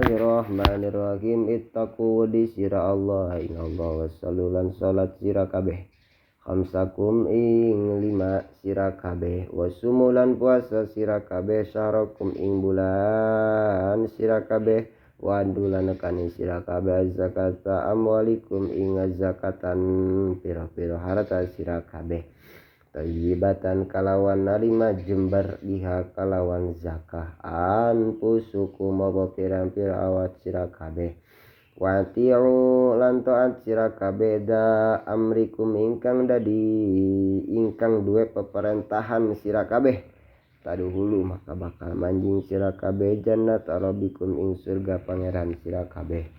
Bismillahirrahmanirrahim. Ittaqu di sira Allah ing Allah wasallulan salat sira kabeh. Khamsakum ing 5 sira kabeh. Wasumulan puasa sira kabeh. Syarakum ing bulan sira kabeh. Wandulan kani sira kabeh. Zakata amwalikum ing zakatan pira-pira harta sira kabeh. Tayyibatan kalawan narima jembar diha kalawan zakah anfusuku mawa pirang-pirang awat sira kabeh. Wati'u lan taat sira kabeh da amrikum ingkang duwe peperintahan sira kabeh. Taduhulu maka bakal manjing sira kabeh jannat rabbikum ing surga pangeran sira kabeh.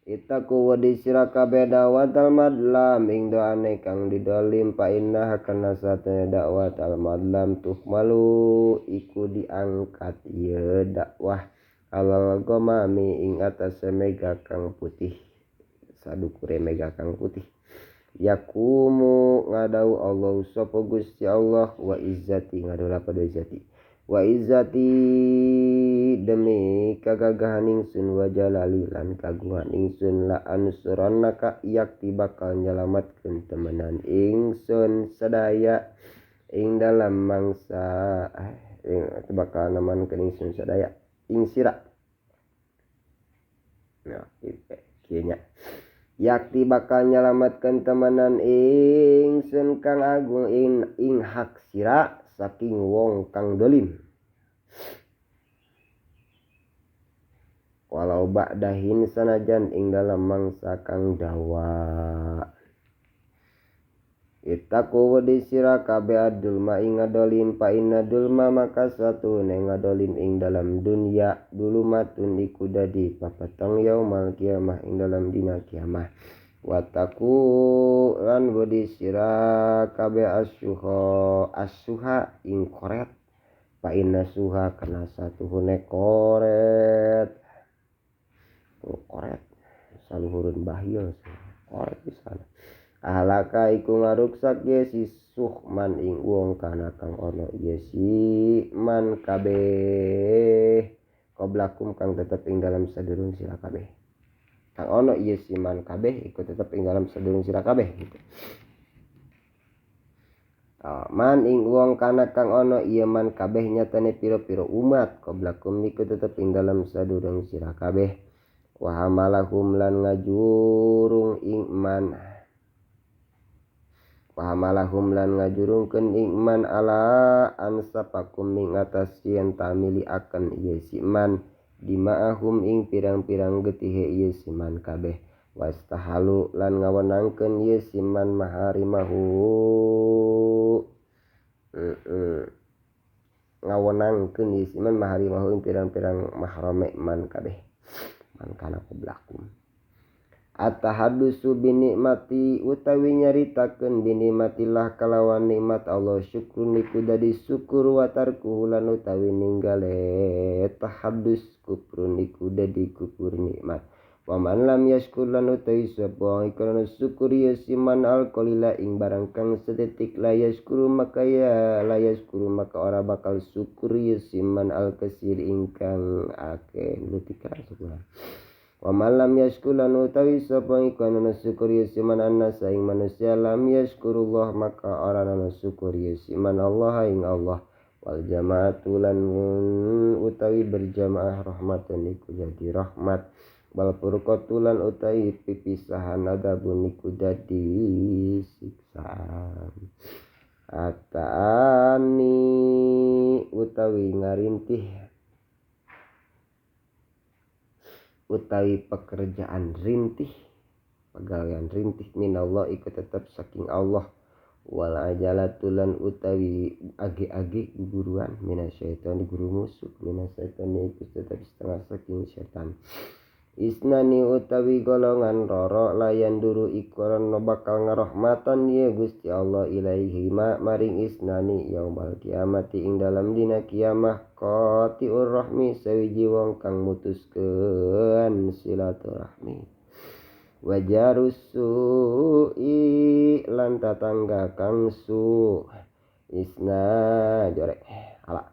Itaku wadi sira kabeh dakwatal madlam ing doane kang didolim pa inna kana satene dakwatal madlam tuhmalu iku diangkat ye dakwah alal gomami ing atas mega kang putih sadukure mega kang putih. Yakumu ngadau Allah sapa Gusti Allah wa izzati ngadau lapad izzati wa izzati demi kagagahan ingsun wa jalali lan kagungan ingsun la ansurannaka yakti bakal nyelamatkeun temenan ingsun sadaya ing dalam mangsa bakal namankeun ingsun sadaya ing sira. Nah, kieu nya yakti bakal nyelamatkeun temenan ingsun kang agung ing hak sira saking wong kang dolim. Walau ba'dahin sanajan ing dalam mangsa kang dawa. Itaku wedi sira kabeh adulma ing ngadolin pa inna dulma maka satu neng ngadolin ing dalam dunya dulumatun iku dadi papatang yaumal kiamah ing dalam dina kiamah. Wataku lan wedi sira kabeh asuha ing koret pa inna suha kana satu hune koret saluhurun bahil koret pisan. Ahlaka iku ngaruksak ye si suhman ing wong kana kang ono ye si man kabeh qablakum kang tetep ing dalam sadurung sira kabeh. Kang ono ye si man kabeh iku tetep ing dalam sadurung sira kabeh gitu. Man ing wong kana kang ono ieu man kabeh nyatane pira-pira umat qablakum iku tetep ing dalam sadurung sira kabeh. Wa hamalahum lan ngajurung ing man ngajurungkeun ing man ala ansapakum ing atas yen tamili akan ieu si man dima'ahum ing pirang-pirang getihe ieu si man kabeh. Wastahalu lan ngawenangkeun ieu si man maharimahu ngawenangkeun ieu si man maharimahu ing pirang-pirang mahrame man kabeh man kana qablakum. At-tahaddusu binikmati utawi nyaritakeun binikmatillah kalawan nikmat Allah syukrun iku dadi syukur wa tarkuhu lan utawi ninggale tahaddus kufrun iku dadi kufur nikmat. Wa man lam yashkur lan utawi sapa iku syukur ya siman alqalila ing barang kang sedetik la yashkuru maka ora bakal syukur ya siman alkasir ingkang akeh lutikran syukur. Wa malam yashkulan utawi sapa iku anu syukur yasiman annasa ing manusia lam yashkurullah maka ora anu syukur yasiman Allah ing Allah. Wal jamaatu lan utawi berjamaah rahmatan iku jadi rahmat. Wal furqatu lan utawi pipisahan adabun iku dadi siksaan. Atani utawi ngarintih utawi pekerjaan rintih pegawaian rintih minallah iku tetap saking Allah. Wal ajalatulan utawi age-age guguruan minasyaitan guru musuh minasyaitan iku tetap setengah saking setan. Isnani utawi golongan roro layan duru ikuran no bakal ngarahmatan ya Gusti Allah ilaihi maring isnani yaumal kiamati ing dalam dina kiamah qati'ur rahmi sawiji wong kang mutuskeun silaturahmi. Wajarus su'i lan tatangga kang su isna jorek ala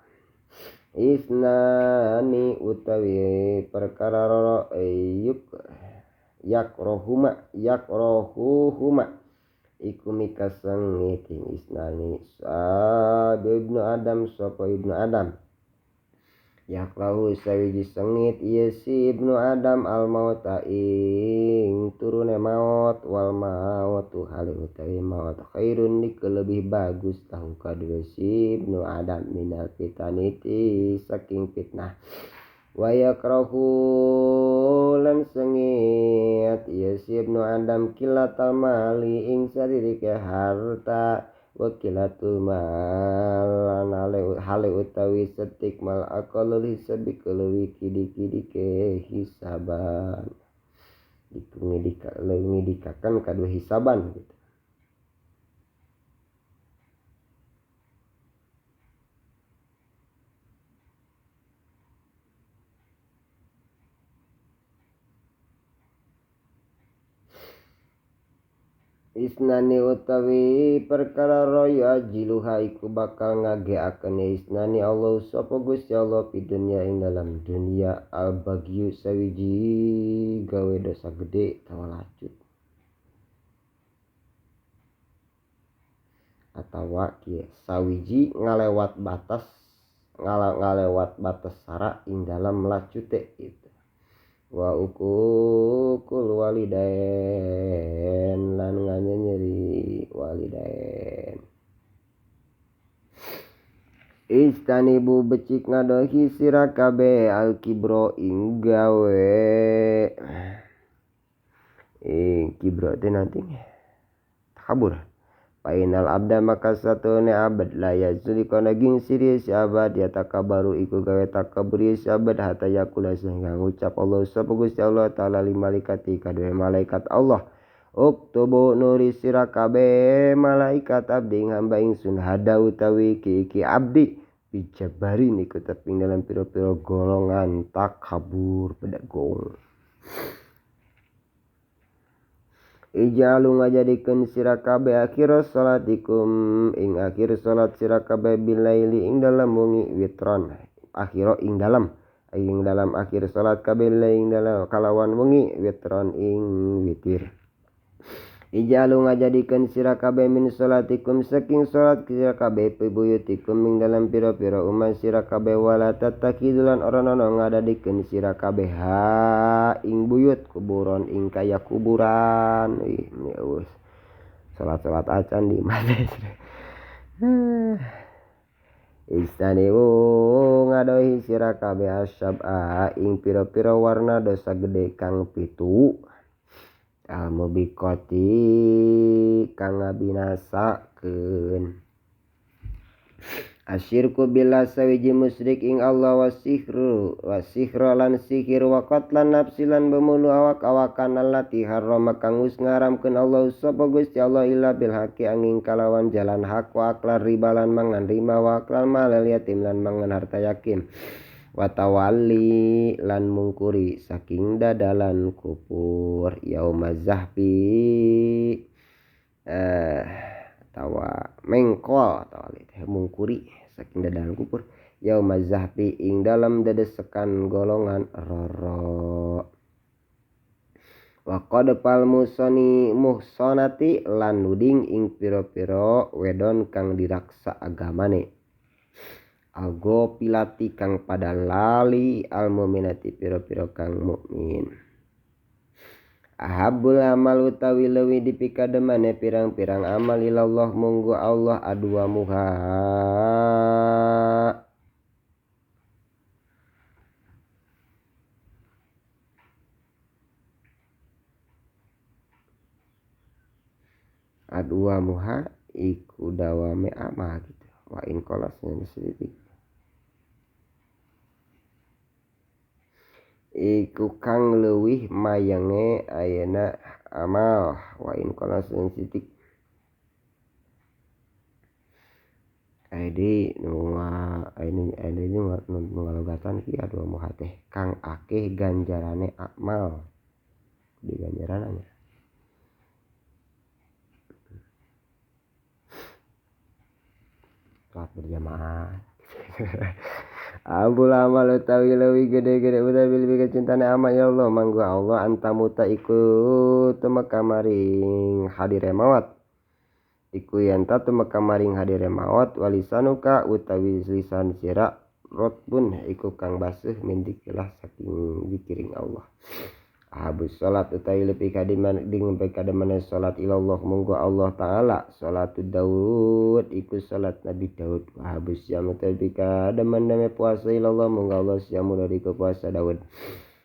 Isnani utawi perkara loro yakrohuhuma iku mikasengit isnani ibnu Adam sapa ibnu Adam yakrahu sawiji sengit ieu si ibnu Adam al mauta ing turune maut wal mautu hale utawi maut khairun niku lebih bagus tahu kadue si ibnu Adam minal fitaniti saking fitnah wa yakrahu lan sengit ieu si ibnu Adam kilatal mali ing saririke harta wakilatul mal hale utawi setik mal akalul hisabi keleuwih kidi-kidi ke hisaban itu ngidikakan kadua hisaban gitu. Isnani utawi perkara raya jiluha iku bakal ngageaken isnani Allah sapa Gusti Allah fi dunya ing dalam dunia al bagyu sawiji gawe dosa gede tawa lacut atawa kieu sawiji ngalewat batas sara ing dalam lacute itu wa ukul walidain lan nganyeri walidain istanibu becik ngadohi sira kabeh al kibro ing gawe kibro teh nanti takabur Painal abda maka satune abad laya zuli kona ging siri si abad ya takabaru iku gawe takaburi si abad hatta yakula sehingga ngucap Allah sapa Gusti Allah taala li malaikati kadue malaikat Allah uktubu nuri sira kabeh malaikat abdi hamba ingsun hada utawi iki abdi bijabari niku teping dalam pira-pira golongan takabur pedagong Ijalu ngajadikeun sira kabeh akhir salatikum ing akhir salat sira kabeh bilaili ing dalam wengi witron akhir ing dalam akhir salat kabeh ing dalam kalawan wengi witron ing witir Ijalu ngajadikeun sira kabeh min salatikum saking salat sira kabeh pibuyutikum ing dalam pira-pira umah sira kabeh wala tatakidulan oranono ngadadikeun sira kabeh ha ing buyut kuburon ing kaya kuburan ini us salat-salat acan di mana Istaniwu ngadohi sira kabeh asyab ing pira-pira warna dosa gede kang pitu mubikoti kang ngabinasakeun asyirku billah sawiji musyrik ing Allah wasihru lan sihir wa qatlan nafsi lan bemulu awak-awakan allati harrama kang wis ngaramkeun Allah sapa Gusti Allah illa bil haqi angin kalawan jalan hak wa aklar riba lan mangan rima wa aklar malal yatim lan mangan harta yatim watawali lan mungkuri saking dadalan kupur yaumaz zahfi tawa mengkol tawali mungkuri saking dadalan kupur yaumaz zahfi ing dalam dedesekan golongan roro wa qad pal muhsonati lan nuding ing pira-pira wedon kang diraksa agamane algo pilati kang pada lali al mu'minati piro-piro kang mukmin ahabul amal utawi lewi dipikademane pirang-pirang amal ilallah munggu Allah adua muha iku dawame amal gitu wa in kolasnya sedikit iku kang leuwih mayange ayeuna amal wa in kana sensitik adi ini ngalogatan ki adu moha teh kang akeh ganjarane amal di ganjarannya salat berjamaah Abul amal utawi lewi gede-gede utawi lebih kecintane amal ya Allah manggo Allah antamuta iku temeka maring hadire maut iku yanta temeka maring hadire maut walisanuka utawi lisan sira rotbun iku kang basuh mindikilah saking zikiring Allah. Habis salat utawi lepi kadiman ding kademane salat ilallah monggo Allah taala salatud Daud iku salat Nabi Daud. Habis jam utawi kademane puasa ilallah monggo Allah siamu dari puasa Daud.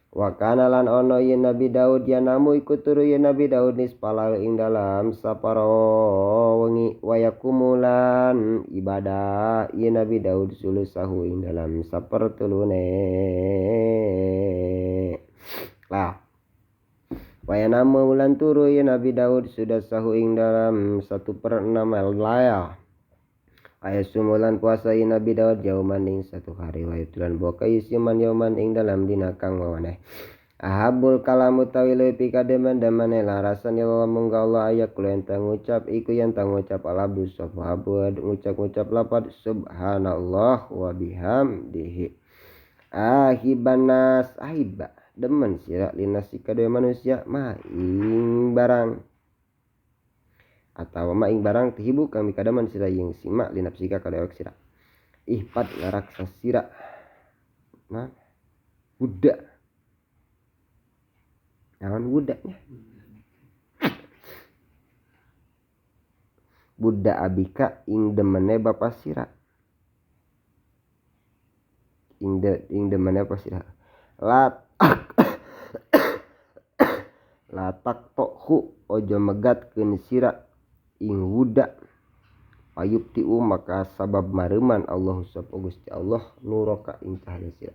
Wa kana lan ono yen Nabi Daud ya namu iku turu yen Nabi Daud nispala ing dalam saparo wengi wayakumulan ibadah yen Nabi Daud sulusahu ing dalam sapertulune lah. Waya nama bulan turu ya Nabi Daud sudah sahu ing dalam 1/6 laya. Waya sumulan puasa ya Nabi Daud jauh maning 1 hari. Waya tulan buka yusiman yauman ing dalam dina kang wawaneh. Ahabul kalamu tawi lepi kademan damane larasan ya Allah mungga Allah ayak kulen tangucap iku yang tangucap alabu sofahabud ngucap-ngucap lapat subhanallah wa bihamdihi. Ahibanas ahibba demen sira linasi kadaya manusia maing barang atau maing barang tihibu kami kadaman sira yang simak linapsika kadaya sira ihpat ngaraksa sira nah budak naon budaknya budak abika ing demene bapak sira ing demene bapak sira latak tokhu ojo megatkeun sira ing wuda ayub tiu maka sabab mareman Allah sapa Gusti Allah nuroka ing cahaya sira.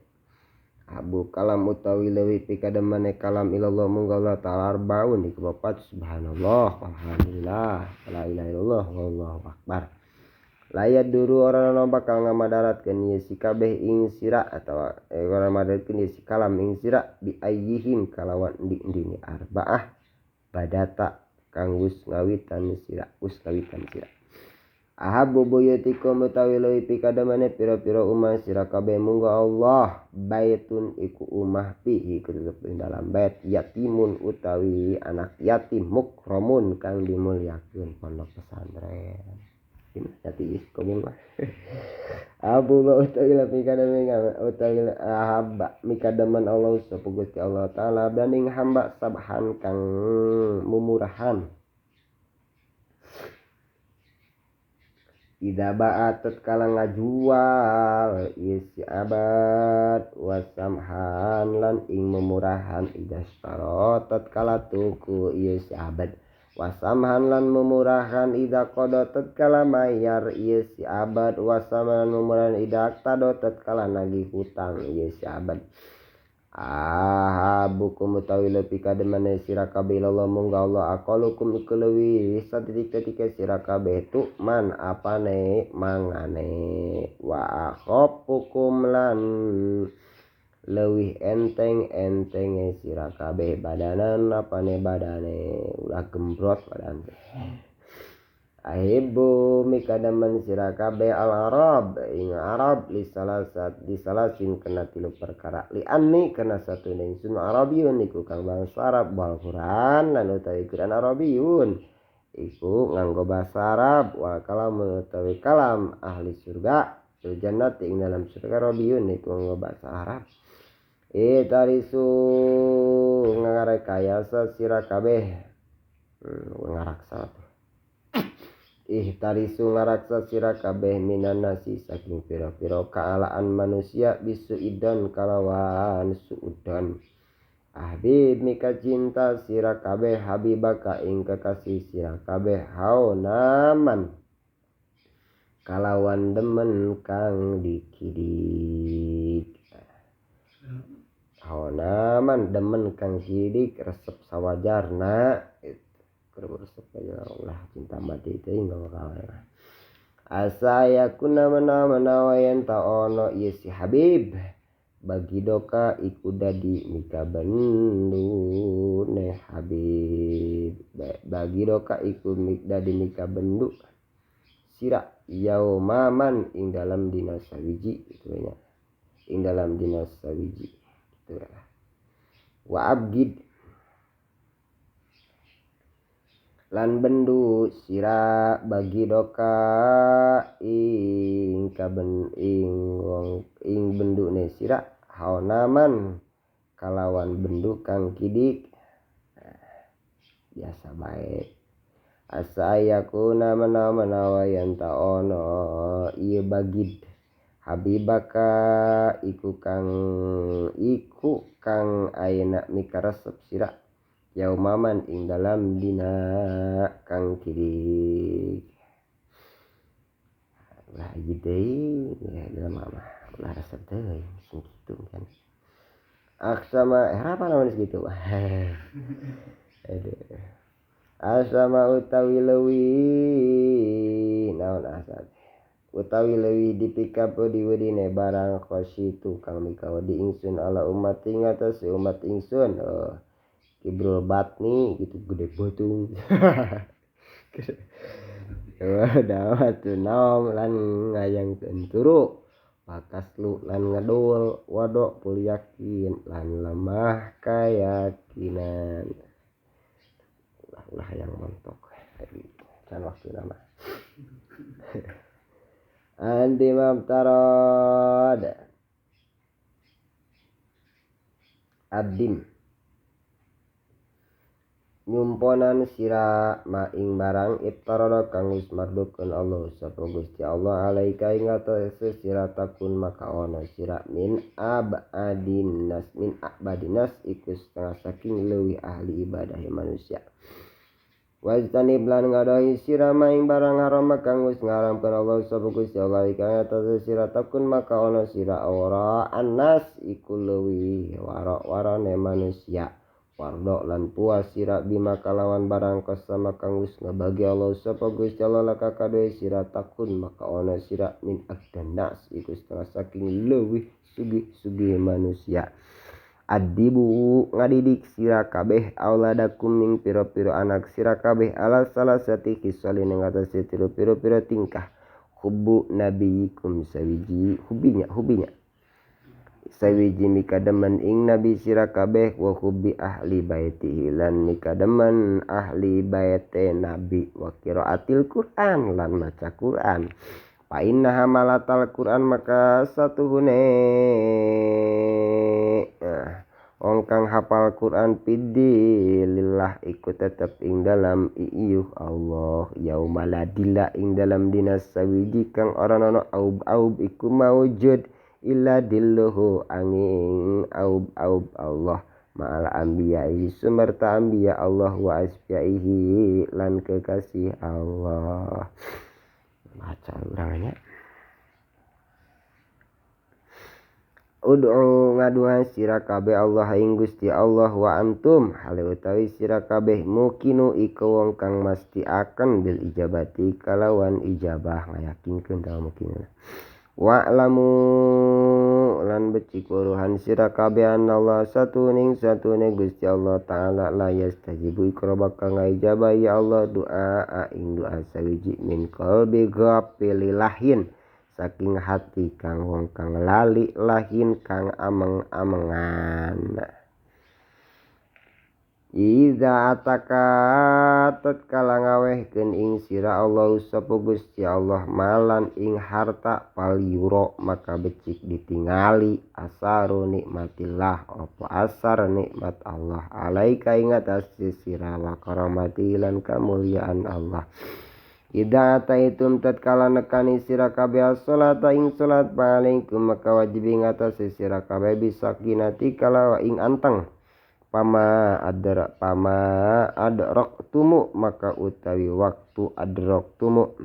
Abu kalam utawi lewi pikademane kalam ilallah mungga Allah ta'ala arbaun iku papat subhanallah walhamdulillah la ilaha illallah wallahu akbar. Layat duru orang bakal ngamadaratkeun ieu si kabeh ing sira atawa orang madaratkeun ieu si kalam ing sira bi ayyihim kalawan ndi-ndini arbaah badata kang wis ngawitan sira ahabu buyutikum utawi leuwih pikademane pira-pira umah sira kabeh munggo Allah baitun iku umah fihi tetep ing dalam bait yatimun utawi anak yatim mukramun kang dimulyakeun pondok pesantren. Jati komong mah abu utawi pikadame utawi hamba mikadaman Allah sapa Gusti Allah taala banding hamba sabhan kang mumurahan ida ba'at tatkala ngajual isi abad wasamhan lan ing memurahan ida staro tatkala tuku isi abad wasamhan lan memurahan ida qada tatkala mayar ieu si abad wasamhan memurahan ida qada tatkala nagih hutang ieu si abad. Ahabukum utawi lepi kademane sira kabeh Allah mungga Allah aqalukum iku leuwih satitik-titik sira kabeh tu man apane mangane wa akhafukum lan leuwih enteng sira kabeh badanan apane badane ulah gembrot badan ahibu mikadaman sira kabeh al arab ing arab li salasin kena 3 perkara li anni kena satu ning sun arabiyun iku kang bangsa Arab wal Quran lan utawi Quran arabiyun iku nganggo bahasa Arab wal kalam utawi kalam ahli surga fil jannati ing dalam surga arabiyun iku nganggo bahasa Arab. Tarisu ngarekayasa sira kabeh ngaraksa tarisu ngaraksa sira kabeh minan nasi saking pira-pira kaalaan manusia bisu idan kalawan suudan habib mika cinta sira kabeh habibaka ing kekasih sira kabeh haunaman kalawan demen kang dikidik haunaman demen kang sidik resep sawajarna resep aja ulah cinta mati itu enggak bakal asa yakuna mana yen ta ono ieu si habib bagi doka iku dadi mika bendu ne habib bagi doka iku dadi mika bendu sira yaumaman ing dalam dina sawiji itu nya ing dalam dina sawiji gitu lah. Wa abgid lan bendu sira bagi doka ing kaben ing bendune sira haonaman kalawan bendu kang kidik biasa baik asa yakuna menawa yen ta ono ieu bagid habibaka iku kang ayeuna mikaresep sira yaumaman ing dalam dina kang kidik ulah deui ya dalam mah ulah resep deui sing kitu kan aksama apa namanya segitu aduh asama utawi leuwih naon asal utawi leuwih dipikap diwedine barang khositu kang mikawadi ingsun ala umat ing atas umat ingsun kibrul batni gitu gede botung dawatu naom lan ngayangkeun turu pakaslu lan ngadul wadok pulyakin lan lemah kayakinan ulah yang montok kan waktu nama andi mamtarad adim nyumponan sira maing barang iftarada kang wis mardhukeun Allah sapa Gusti Allah alaika ing atase sira takun maka ana sira min abadinas iku setengah saking leuwih ahli ibadah manusia wajtani blan ngadahi sira maing barang haram kang wis ngaramkeun Allah sapa Gusti Allah ing atase sira takun maka ana sira ora anas iku leuwih warane manusia wardo lan puas sira bima kalawan barang kasama kang wis ngabagi Allah sapa Gusti Allah laka kadoe sira takun maka ana sira min agdanas iku setengah saking leuwih sugih manusia adibu ngadidik sira kabeh auladakum ing pira-pira anak sira kabeh ala salasati khisalin ing atase pira-pira tingkah hubbu nabiyikum hubinya sawiji mikademen ing nabi sira kabeh wa hubbi ahli baitihi lan mikademen ahli baite nabi wa qiraatil Qur'an lan maca Qur'an fa inna hamalatal Qur'an maka satuhune wong kang hafal Quran pidi lillah iku tetep ing dalam iyuh Allah yaumaladilla ing dalam dinas sawiji kang ora ana aub iku maujud illa dilluhu angin aub Allah ma'al anbiya'i sumerta anbiya Allah wa asbiya'ihi lan kekasih Allah baca ulangannya ud'u ngaduhan sira kabeh Allah ing Gusti Allah wa antum hale utawi sira kabeh mukinu iku wong kang mesti akan bil ijabati kalawan ijabah ngayakinkeun ta mungkin wa lamu lan becik uruhan sira kabeh Allah satuning Gusti Allah taala la yastajibu ikra bakal ngijabah ya Allah doa ing doa sawiji min qalbi ghafililahin saking hati kang wong kang lali lahin kang ameng-amengan iza ataka tatkala ngawehkeun ing sira Allah sapa Gusti Allah malan ing harta palyuro maka becik ditingali asaru nikmatillah apa asar nikmat Allah alaika ing atase sira wa karamati lan kamulyaan Allah ida ataitum tatkala nekani sira kabeh salata ing salat palingkum maka wajib ing atase sira kabeh bisakinati kala ing anteng pama adraktumu maka utawi waktu adraktumu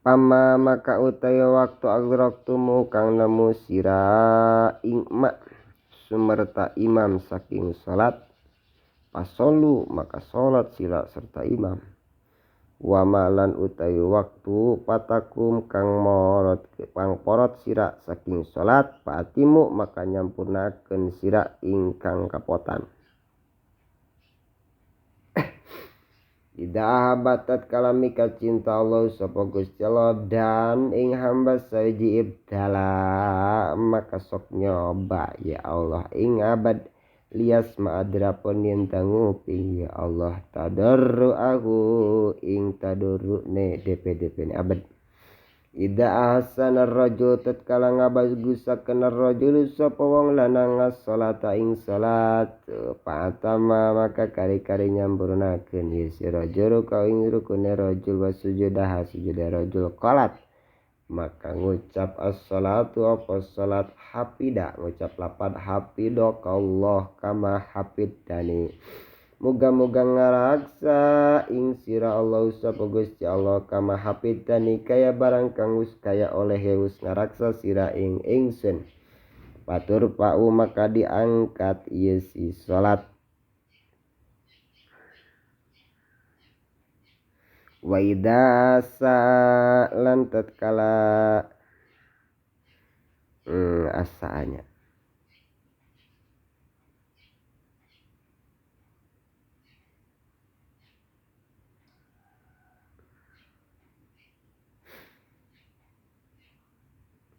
pama maka utawi waktu adraktumu kang nemu sira ing sumerta imam saking salat pasolu maka salat sira serta imam wa malan utawi waktu patakum kang porot sira saking salat patimu maka nyampurnakeun sira ingkang kapotan. Ida habatat kalamika cinta Allah sapa Gusti Allah dan ing hamba sawiji ibtala maka sok nyoba ya Allah ing abad lias ma'adrapun yen tanguping ya Allah tadarru aku ing tadarru ne DP abad. Ida ahsana rajul tatkala ngabagusakeun rajul sapa wong lanang salata ing salat patama maka kari-kari nyampurnakeun ieu si rajul ka ing rukune rajul wa sujudah sujudah rajul qalat maka ngucap as-salatu apa salat hafida ngucap lapad hafidhakallah kama hafidani muga-muga ngaraksa ing sira Allah sapa Gusti Allah kama hafidani kaya barang kang wis kaya oleh wis ngaraksa sira ing ingsun patur pau maka diangkat ieu si salat wa idza lan tatkala asaanya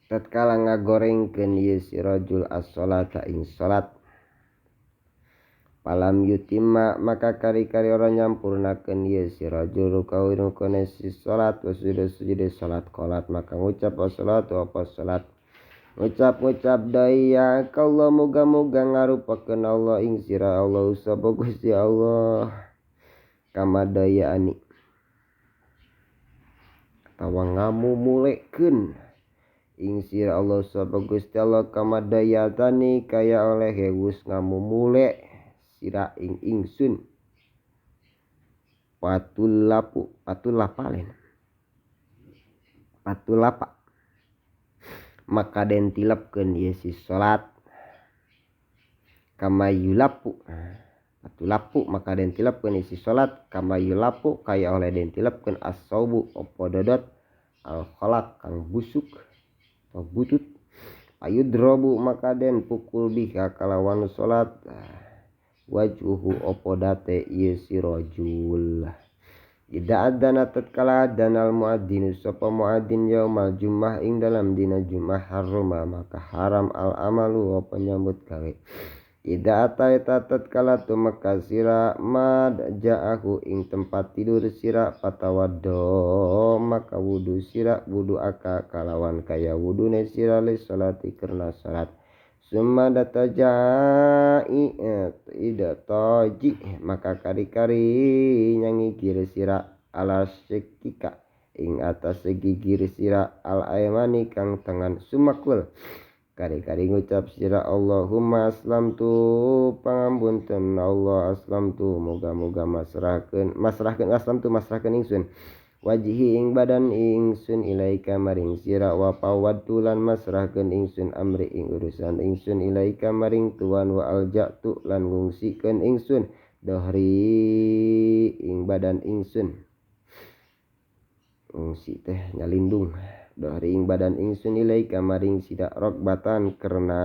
tatkala ngagorengkeun ieu si rajul as-salata ing salat palam yutimma maka kari-kari orang nyampurnakeun ieu si rajul rukune si salat wa sujud salat qalat maka ngucap as-salatu apa salat ngucap daya kallah muga-muga ngarupakeun Allah ing sira Allah sapa Gusti Allah kama daya ani atawa ngamumulekeun ing sira Allah sapa Gusti Allah kama daya tani kaya oleh geus ngamumule sira ing ingsun patulapa maka den tilapkeun ieu si salat kama yulapu patulapu maka den tilapkeun ieu si salat kama yulapu kaya oleh den tilapkeun as-saubu apa dodot al-khalaq kang busuk atau butut ayudrobu maka den pukul biha kalawan salat wajhuhu opo date ieu si rajul. Ida adana tatkala danal muadzin sapa muadzin yaumal jummah ing dalam dina jummah haruma maka haram al amalu apa nyambut gawe. Ida ataita tatkala tumeka sira mad ja'ahu ing tempat tidur sira patawaddo maka wudu sira wudu aka kalawan kaya wudune sira li salati karena salat. Summa datajai ida toji maka kari-kari nyangigir sira ala sekika ing atas segigir sira al aymani kang tangan sumakul kari-kari ngucap sira Allahumma aslamtu pangampunten Allah aslamtu moga-moga masrahkeun masrahkeun ingsun wajihi ing badan ingsun ilaika maring sira wa pawadtu lan masrahkeun ingsun amri ing urusan ingsun ilaika maring tuan wa alja'tu lan ngungsikeun ingsun dohri ing badan ingsun ngungsi teh nyalindung dohri ing badan ingsun ilaika maring sira rokbatan karena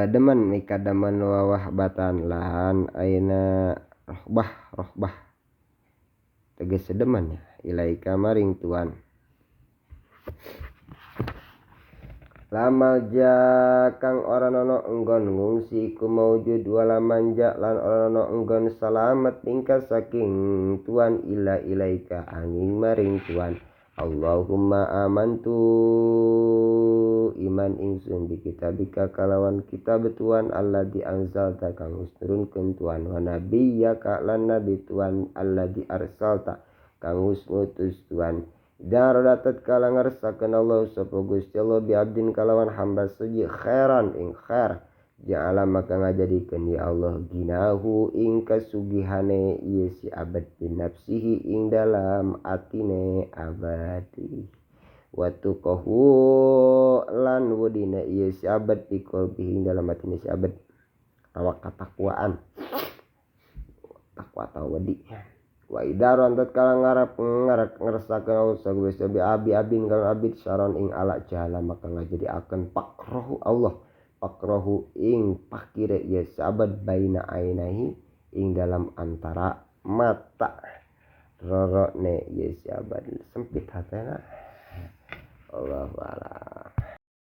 demen ikadaman wawah batan lahan aina rohbah tegas sedeman ya ilaika maring tuan lamal ja kang ora nono enggon ngungsi iku maujud wala manja lan ora nono enggon salamet tingkah saking tuan ila ilaika angin maring tuan Allahumma amantu iman ingsun bi kitabika kalawan kitab tuan alladzi anzalta kang turunkeun tuan wa nabiyyaka lan nabi tuan alladzi arsalta kang ngutus tuan darodatat kala ngarsakeun Allah sapa Gusti Allah bi abdin kalawan hamba suci khairan ing khair ja'ala maka ngajadikeun ya Allah ginahu ing kasugihane ieu si abad bi nafsihi ing dalam atine abadi wa tuqahu lan wudina ieu si abad bi qalbihi ing dalam atine si abad awak katakwaan watawadi wa idaron tatkala ngarap ngeresakeun sageus abin kalau abid saron ing ala jahala maka ngajadiakeun pakrohu Allah pakrohu ing pakire ya sahabat baina ainahi ing dalam antara mata rorone ya sahabat sempit hatena Allah wala